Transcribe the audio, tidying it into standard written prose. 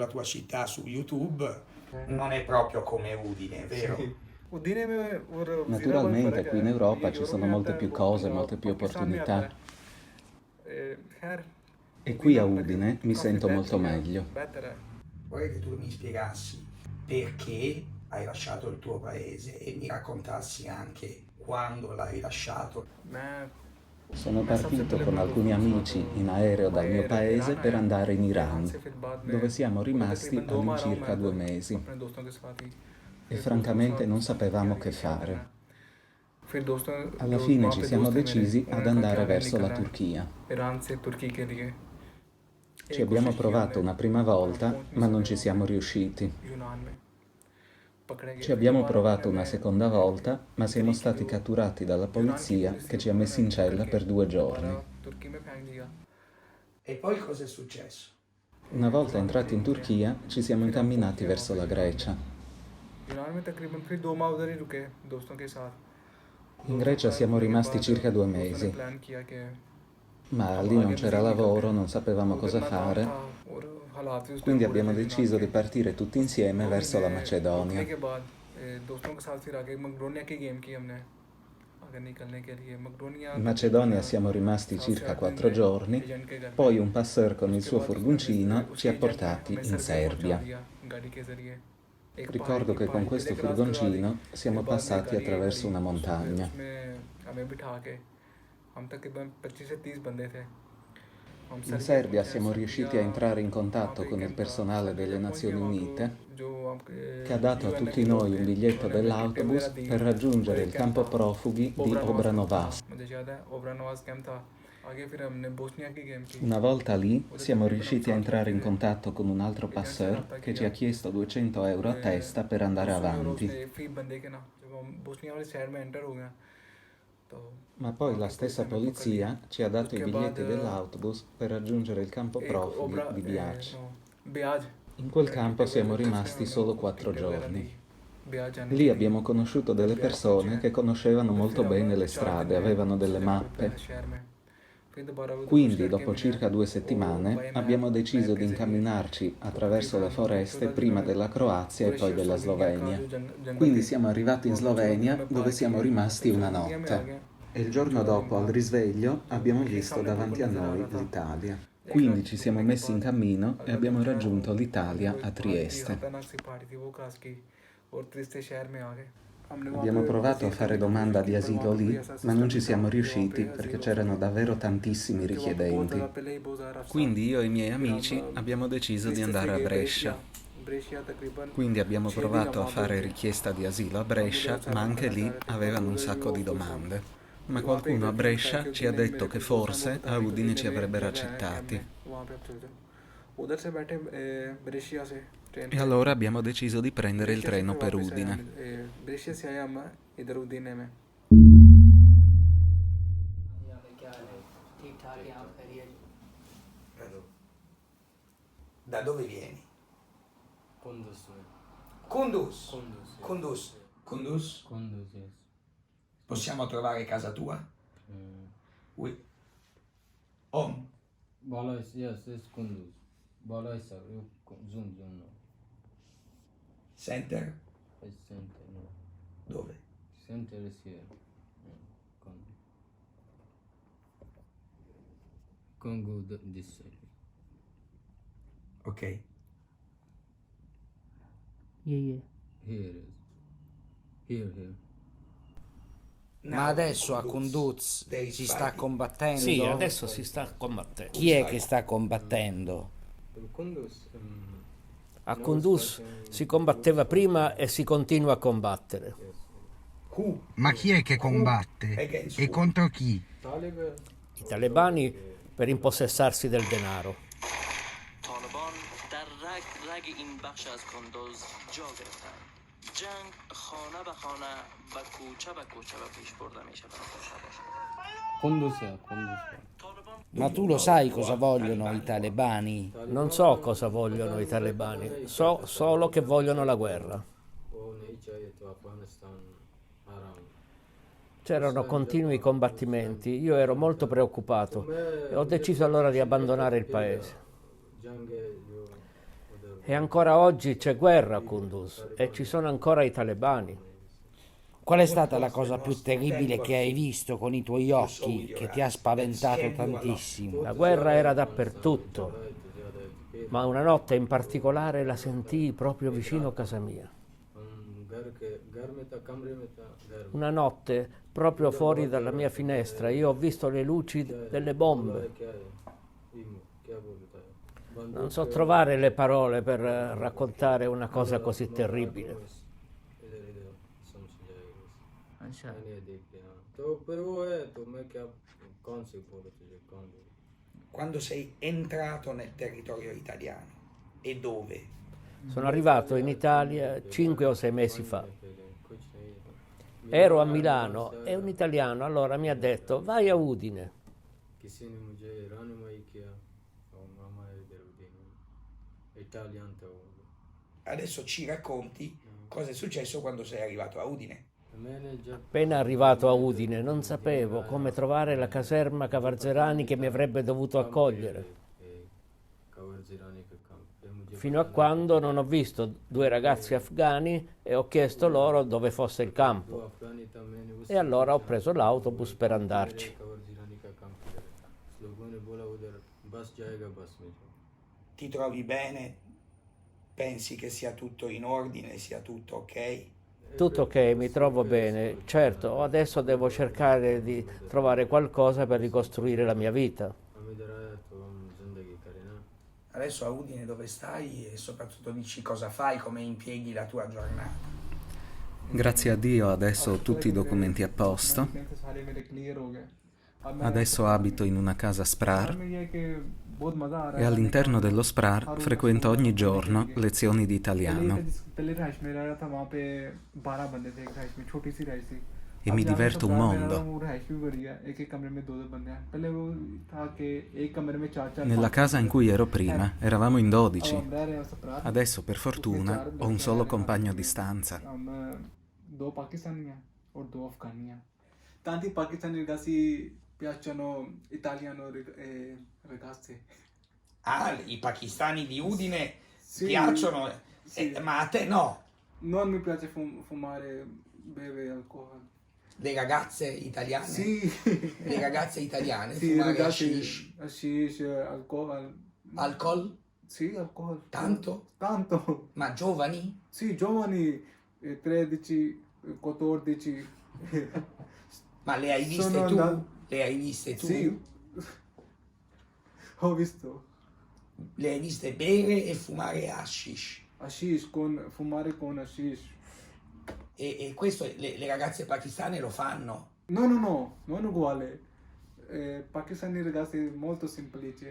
tua città su YouTube, non è proprio come Udine, vero? Naturalmente qui in Europa ci sono molte più cose, molte più opportunità e qui a Udine mi sento molto meglio. Vorrei che tu mi spiegassi perché hai lasciato il tuo paese e mi raccontassi anche quando l'hai lasciato. Sono partito con alcuni amici in aereo dal mio paese per andare in Iran, dove siamo rimasti all'incirca 2 mesi e francamente non sapevamo che fare. Alla fine ci siamo decisi ad andare verso la Turchia. Ci abbiamo provato una prima volta, ma non ci siamo riusciti. Ci abbiamo provato una seconda volta, ma siamo stati catturati dalla polizia che ci ha messi in cella per 2 giorni. E poi cosa è successo? Una volta entrati in Turchia, ci siamo incamminati verso la Grecia. In Grecia siamo rimasti circa 2 mesi, ma lì non c'era lavoro, non sapevamo cosa fare, quindi abbiamo deciso di partire tutti insieme verso la Macedonia. In Macedonia siamo rimasti circa 4 giorni, poi un passeur con il suo furgoncino ci ha portati in Serbia. Ricordo che con questo furgoncino siamo passati attraverso una montagna. In Serbia siamo riusciti a entrare in contatto con il personale delle Nazioni Unite, che ha dato a tutti noi un biglietto dell'autobus per raggiungere il campo profughi di Obranovac. Una volta lì siamo riusciti a entrare in contatto con un altro passeur che ci ha chiesto 200 euro a testa per andare avanti. Ma poi la stessa polizia ci ha dato i biglietti dell'autobus per raggiungere il campo profughi di Biac. In quel campo siamo rimasti solo 4 giorni. Lì abbiamo conosciuto delle persone che conoscevano molto bene le strade, avevano delle mappe. Quindi, dopo circa 2 settimane, abbiamo deciso di incamminarci attraverso le foreste prima della Croazia e poi della Slovenia. Quindi siamo arrivati in Slovenia, dove siamo rimasti una notte. E il giorno dopo, al risveglio, abbiamo visto davanti a noi l'Italia. Quindi ci siamo messi in cammino e abbiamo raggiunto l'Italia a Trieste. Abbiamo provato a fare domanda di asilo lì, ma non ci siamo riusciti perché c'erano davvero tantissimi richiedenti. Quindi io e i miei amici abbiamo deciso di andare a Brescia. Quindi abbiamo provato a fare richiesta di asilo a Brescia, ma anche lì avevano un sacco di domande. Ma qualcuno a Brescia ci ha detto che forse a Udine ci avrebbero accettati. E allora abbiamo deciso di prendere il treno per Udine. Da dove vieni? Kunduz. Kunduz. Kunduz. Kunduz. Kunduz. Kunduz, yes. Possiamo trovare casa tua? Oui. Home. Bala is, yes, it's Kunduz. Bala is, zoom, no. Center? It's center, no. Dove? Center is here. Congo, this side. Ok. Here is. Here. Ma adesso a Kunduz si sta combattendo? Sì, adesso si sta combattendo. Chi è che sta combattendo? A Kunduz si combatteva prima e si continua a combattere. Ma chi è che combatte? E contro chi? I talebani per impossessarsi del denaro. طالبان در رگ این بخش از کندوز جا گرفتند. جنگ خانه به خانه و کوچه به کوچه به پیش برده می شود. Kunduz. Ma tu lo sai cosa vogliono i talebani? Non so cosa vogliono i talebani, so solo che vogliono la guerra. C'erano continui combattimenti, io ero molto preoccupato e ho deciso allora di abbandonare il paese. E ancora oggi c'è guerra a Kunduz e ci sono ancora i talebani. Qual è stata la cosa più terribile che hai visto con i tuoi occhi, che ti ha spaventato tantissimo? La guerra era dappertutto, ma una notte in particolare la sentii proprio vicino a casa mia. Una notte, proprio fuori dalla mia finestra, io ho visto le luci delle bombe. Non so trovare le parole per raccontare una cosa così terribile. Quando sei entrato nel territorio italiano e dove? Sono arrivato in Italia 5 o 6 mesi fa. Ero a Milano e un italiano allora mi ha detto vai a Udine. Adesso ci racconti cosa è successo quando sei arrivato a Udine. Appena arrivato a Udine non sapevo come trovare la caserma Cavarzerani che mi avrebbe dovuto accogliere. Fino a quando non ho visto 2 ragazzi afghani e ho chiesto loro dove fosse il campo. E allora ho preso l'autobus per andarci. Ti trovi bene? Pensi che sia tutto in ordine, sia tutto ok? Tutto ok, mi trovo bene. Certo, adesso devo cercare di trovare qualcosa per ricostruire la mia vita. Adesso a Udine dove stai e soprattutto dici cosa fai, come impieghi la tua giornata. Grazie a Dio adesso ho tutti i documenti a posto. Adesso abito in una casa SPRAR e all'interno dello SPRAR frequento ogni giorno lezioni di italiano e mi diverto un mondo. Nella casa in cui ero prima eravamo in 12, adesso per fortuna ho un solo compagno di stanza. Tanti pakistani ragazzi piacciono italiano ragazze. Ah, i pakistani di Udine Sì, piacciono, sì. Ma a te no? Non mi piace fumare, bere alcol. Le ragazze italiane? Sì. Le ragazze italiane Sì, fumare ragazzi, hashish? alcol. Alcol? Sì, alcol. Tanto? Tanto. Ma giovani? Sì, giovani, 13, 14. Ma le hai viste Sono tu? andato- Le hai viste tu? Sì. Ho visto. Le hai viste bere e fumare hashish? Fumare con hashish. E questo le ragazze pakistane lo fanno? No, non uguale. Pakistani ragazzi molto semplici.